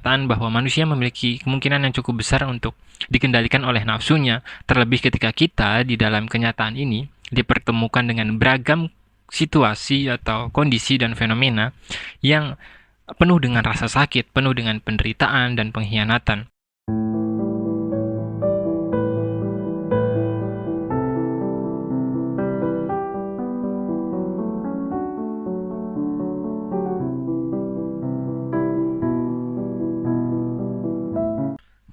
kenyataan bahwa manusia memiliki kemungkinan yang cukup besar untuk dikendalikan oleh nafsunya, terlebih ketika kita di dalam kenyataan ini dipertemukan dengan beragam situasi atau kondisi dan fenomena yang penuh dengan rasa sakit, penuh dengan penderitaan dan pengkhianatan.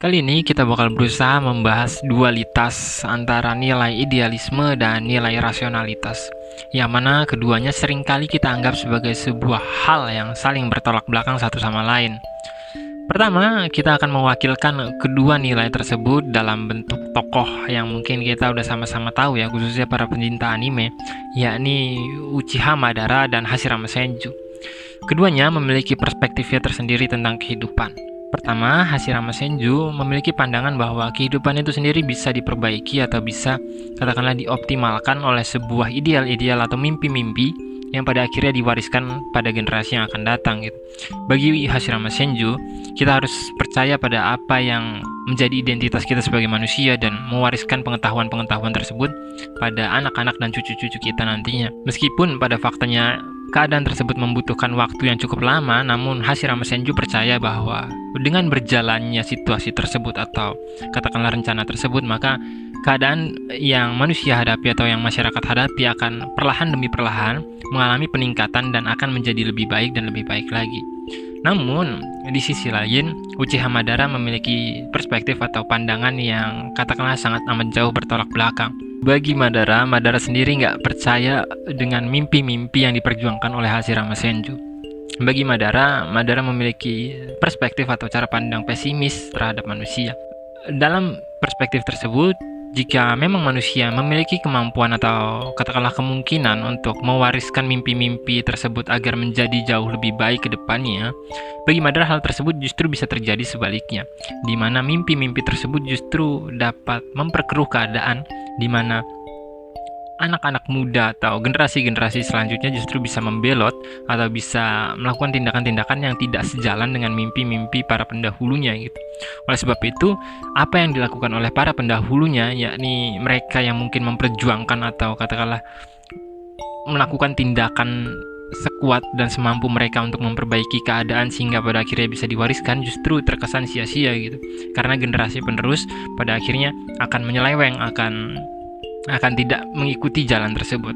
Kali ini kita bakal berusaha membahas dualitas antara nilai idealisme dan nilai rasionalitas, yang mana keduanya seringkali kita anggap sebagai sebuah hal yang saling bertolak belakang satu sama lain. Pertama, kita akan mewakilkan kedua nilai tersebut dalam bentuk tokoh yang mungkin kita udah sama-sama tahu ya, khususnya para pencinta anime, yakni Uchiha Madara dan Hashirama Senju. Keduanya memiliki perspektifnya tersendiri tentang kehidupan. Pertama, Hashirama Senju memiliki pandangan bahwa kehidupan itu sendiri bisa diperbaiki atau bisa katakanlah dioptimalkan oleh sebuah ideal-ideal atau mimpi-mimpi yang pada akhirnya diwariskan pada generasi yang akan datang gitu. Bagi Hashirama Senju, kita harus percaya pada apa yang menjadi identitas kita sebagai manusia dan mewariskan pengetahuan-pengetahuan tersebut pada anak-anak dan cucu-cucu kita nantinya. Meskipun pada faktanya keadaan tersebut membutuhkan waktu yang cukup lama, namun Hashirama Senju percaya bahwa dengan berjalannya situasi tersebut atau katakanlah rencana tersebut, maka keadaan yang manusia hadapi atau yang masyarakat hadapi akan perlahan demi perlahan mengalami peningkatan dan akan menjadi lebih baik dan lebih baik lagi. Namun, di sisi lain, Uchiha Madara memiliki perspektif atau pandangan yang katakanlah sangat amat jauh bertolak belakang. Bagi Madara sendiri nggak percaya dengan mimpi-mimpi yang diperjuangkan oleh Hashirama Senju. Bagi Madara memiliki perspektif atau cara pandang pesimis terhadap manusia. Dalam perspektif tersebut, jika memang manusia memiliki kemampuan atau katakanlah kemungkinan untuk mewariskan mimpi-mimpi tersebut agar menjadi jauh lebih baik ke depannya, bagi Madara hal tersebut justru bisa terjadi sebaliknya, di mana mimpi-mimpi tersebut justru dapat memperkeruh keadaan di mana anak-anak muda atau generasi-generasi selanjutnya justru bisa membelot atau bisa melakukan tindakan-tindakan yang tidak sejalan dengan mimpi-mimpi para pendahulunya gitu. Oleh sebab itu, apa yang dilakukan oleh para pendahulunya, yakni mereka yang mungkin memperjuangkan atau katakanlah melakukan tindakan sekuat dan semampu mereka untuk memperbaiki keadaan sehingga pada akhirnya bisa diwariskan, justru terkesan sia-sia gitu. Karena generasi penerus pada akhirnya akan menyeleweng, akan tidak mengikuti jalan tersebut.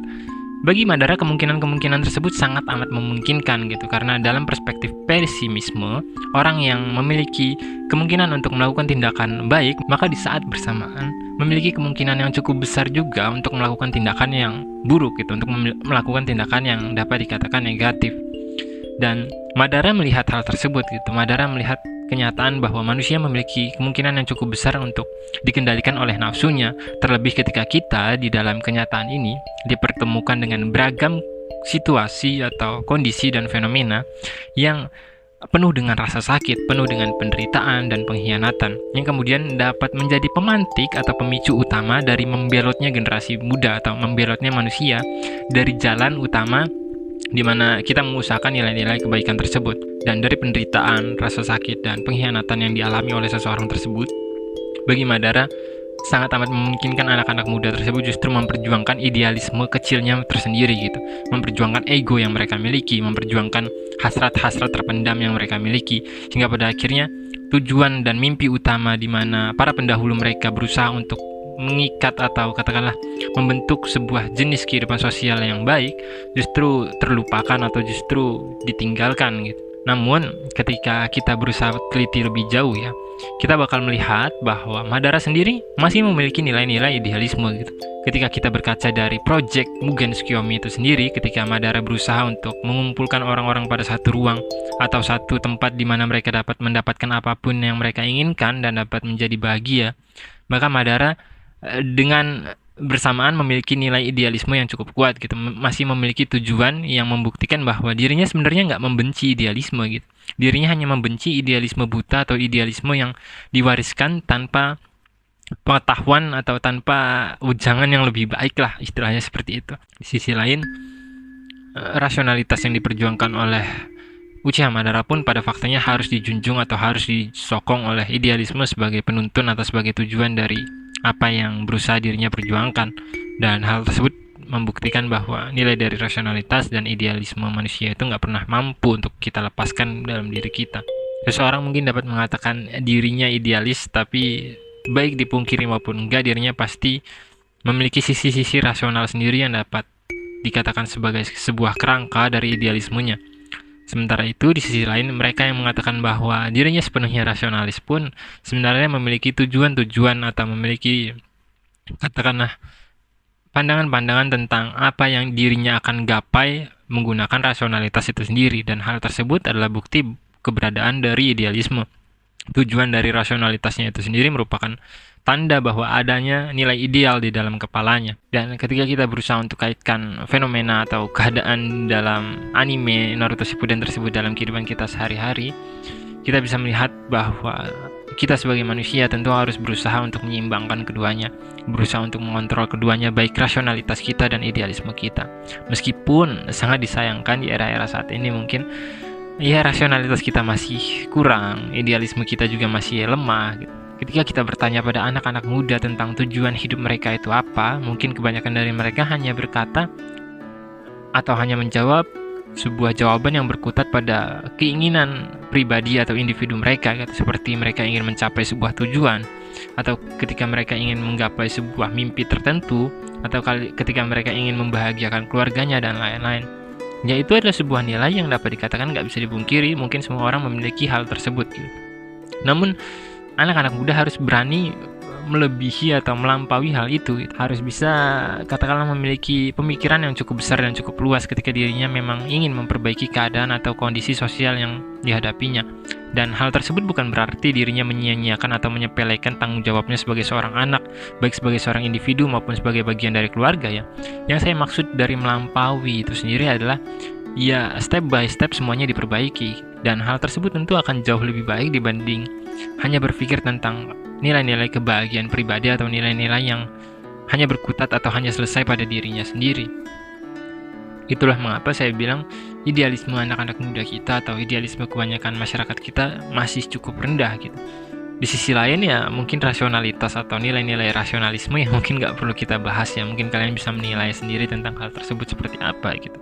Bagi Madara, kemungkinan-kemungkinan tersebut sangat amat memungkinkan gitu, karena dalam perspektif pesimisme, orang yang memiliki kemungkinan untuk melakukan tindakan baik, maka di saat bersamaan memiliki kemungkinan yang cukup besar juga untuk melakukan tindakan yang buruk gitu, untuk melakukan tindakan yang dapat dikatakan negatif. Dan Madara melihat hal tersebut gitu. Madara melihat kenyataan bahwa manusia memiliki kemungkinan yang cukup besar untuk dikendalikan oleh nafsunya, terlebih ketika kita di dalam kenyataan ini dipertemukan dengan beragam situasi atau kondisi dan fenomena yang penuh dengan rasa sakit, penuh dengan penderitaan dan pengkhianatan, yang kemudian dapat menjadi pemantik atau pemicu utama dari membelotnya generasi muda atau membelotnya manusia dari jalan utama di mana kita mengusahakan nilai-nilai kebaikan tersebut. Dan dari penderitaan, rasa sakit, dan pengkhianatan yang dialami oleh seseorang tersebut, bagi Madara sangat amat memungkinkan anak-anak muda tersebut justru memperjuangkan idealisme kecilnya tersendiri gitu, memperjuangkan ego yang mereka miliki, memperjuangkan hasrat-hasrat terpendam yang mereka miliki, sehingga pada akhirnya tujuan dan mimpi utama di mana para pendahulu mereka berusaha untuk mengikat atau katakanlah membentuk sebuah jenis kehidupan sosial yang baik justru terlupakan atau justru ditinggalkan gitu. Namun ketika kita berusaha teliti lebih jauh ya, kita bakal melihat bahwa Madara sendiri masih memiliki nilai-nilai idealisme gitu. Ketika kita berkaca dari project Mugen Tsukiyomi itu sendiri, ketika Madara berusaha untuk mengumpulkan orang-orang pada satu ruang atau satu tempat di mana mereka dapat mendapatkan apapun yang mereka inginkan dan dapat menjadi bahagia, maka Madara dengan bersamaan memiliki nilai idealisme yang cukup kuat gitu, masih memiliki tujuan yang membuktikan bahwa dirinya sebenarnya nggak membenci idealisme gitu. Dirinya hanya membenci idealisme buta atau idealisme yang diwariskan tanpa pengetahuan atau tanpa ujangan yang lebih baik lah, istilahnya seperti itu. Di sisi lain, rasionalitas yang diperjuangkan oleh Uchiha Madara pun pada faktanya harus dijunjung atau harus disokong oleh idealisme sebagai penuntun atau sebagai tujuan dari apa yang berusaha dirinya perjuangkan. Dan hal tersebut membuktikan bahwa nilai dari rasionalitas dan idealisme manusia itu nggak pernah mampu untuk kita lepaskan dalam diri kita. Seseorang mungkin dapat mengatakan dirinya idealis, tapi baik dipungkiri maupun enggak, dirinya pasti memiliki sisi-sisi rasional sendiri yang dapat dikatakan sebagai sebuah kerangka dari idealismenya. Sementara itu, di sisi lain, mereka yang mengatakan bahwa dirinya sepenuhnya rasionalis pun sebenarnya memiliki tujuan-tujuan atau memiliki, katakanlah, pandangan-pandangan tentang apa yang dirinya akan gapai menggunakan rasionalitas itu sendiri, dan hal tersebut adalah bukti keberadaan dari idealisme. Tujuan dari rasionalitasnya itu sendiri merupakan tanda bahwa adanya nilai ideal di dalam kepalanya. Dan ketika kita berusaha untuk kaitkan fenomena atau keadaan dalam anime Naruto Shippuden tersebut dalam kehidupan kita sehari-hari, kita bisa melihat bahwa kita sebagai manusia tentu harus berusaha untuk menyeimbangkan keduanya, berusaha untuk mengontrol keduanya, baik rasionalitas kita dan idealisme kita. Meskipun sangat disayangkan di era-era saat ini mungkin ya rasionalitas kita masih kurang, idealisme kita juga masih lemah gitu. Ketika kita bertanya pada anak-anak muda tentang tujuan hidup mereka itu apa, mungkin kebanyakan dari mereka hanya berkata atau hanya menjawab sebuah jawaban yang berkutat pada keinginan pribadi atau individu mereka, seperti mereka ingin mencapai sebuah tujuan, atau ketika mereka ingin menggapai sebuah mimpi tertentu, atau ketika mereka ingin membahagiakan keluarganya dan lain-lain. Ya, itu adalah sebuah nilai yang dapat dikatakan nggak bisa dipungkiri, mungkin semua orang memiliki hal tersebut gitu. Namun anak-anak muda harus berani melebihi atau melampaui hal itu, harus bisa katakanlah memiliki pemikiran yang cukup besar dan cukup luas ketika dirinya memang ingin memperbaiki keadaan atau kondisi sosial yang dihadapinya. Dan hal tersebut bukan berarti dirinya menyia-nyiakan atau menyepelekan tanggung jawabnya sebagai seorang anak, baik sebagai seorang individu maupun sebagai bagian dari keluarga ya. Yang saya maksud dari melampaui itu sendiri adalah ya step by step semuanya diperbaiki, dan hal tersebut tentu akan jauh lebih baik dibanding hanya berpikir tentang nilai-nilai kebahagiaan pribadi atau nilai-nilai yang hanya berkutat atau hanya selesai pada dirinya sendiri. Itulah mengapa saya bilang idealisme anak-anak muda kita atau idealisme kebanyakan masyarakat kita masih cukup rendah gitu. Di sisi lain ya mungkin rasionalitas atau nilai-nilai rasionalisme yang mungkin nggak perlu kita bahas ya, mungkin kalian bisa menilai sendiri tentang hal tersebut seperti apa gitu.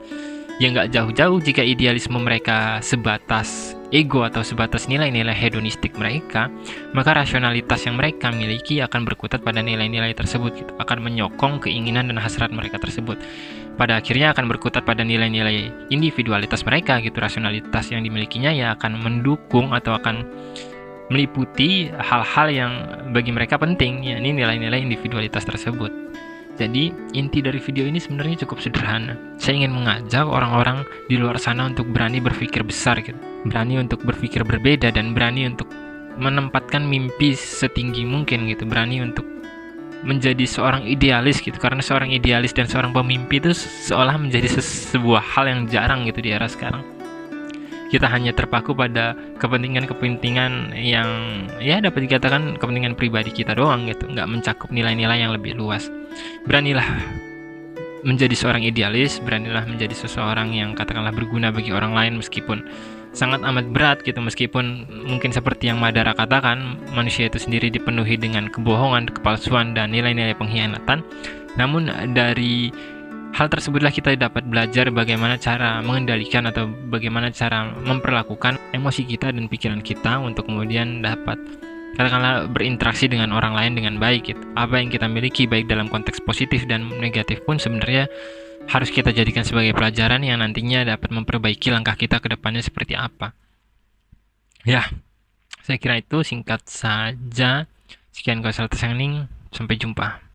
Ya nggak jauh-jauh jika idealisme mereka sebatas ego atau sebatas nilai-nilai hedonistik mereka, maka rasionalitas yang mereka miliki akan berkutat pada nilai-nilai tersebut gitu, akan menyokong keinginan dan hasrat mereka tersebut. Pada akhirnya akan berkutat pada nilai-nilai individualitas mereka gitu. Rasionalitas yang dimilikinya ya akan mendukung atau akan meliputi hal-hal yang bagi mereka penting, yakni nilai-nilai individualitas tersebut. Jadi inti dari video ini sebenarnya cukup sederhana. Saya ingin mengajak orang-orang di luar sana untuk berani berpikir besar gitu. Berani untuk berpikir berbeda dan berani untuk menempatkan mimpi setinggi mungkin gitu. Berani untuk menjadi seorang idealis gitu. Karena seorang idealis dan seorang pemimpi itu seolah menjadi sebuah hal yang jarang gitu di era sekarang. Kita hanya terpaku pada kepentingan-kepentingan yang ya dapat dikatakan kepentingan pribadi kita doang gitu, nggak mencakup nilai-nilai yang lebih luas. Beranilah menjadi seorang idealis, beranilah menjadi seseorang yang katakanlah berguna bagi orang lain meskipun sangat amat berat gitu, meskipun mungkin seperti yang Madara katakan, manusia itu sendiri dipenuhi dengan kebohongan, kepalsuan, dan nilai-nilai pengkhianatan. Namun dari hal tersebutlah kita dapat belajar bagaimana cara mengendalikan atau bagaimana cara memperlakukan emosi kita dan pikiran kita untuk kemudian dapat katakanlah berinteraksi dengan orang lain dengan baik gitu. Apa yang kita miliki baik dalam konteks positif dan negatif pun sebenarnya harus kita jadikan sebagai pelajaran yang nantinya dapat memperbaiki langkah kita ke depannya seperti apa. Ya, saya kira itu singkat saja. Sekian, Gua Salta Sangning, sampai jumpa.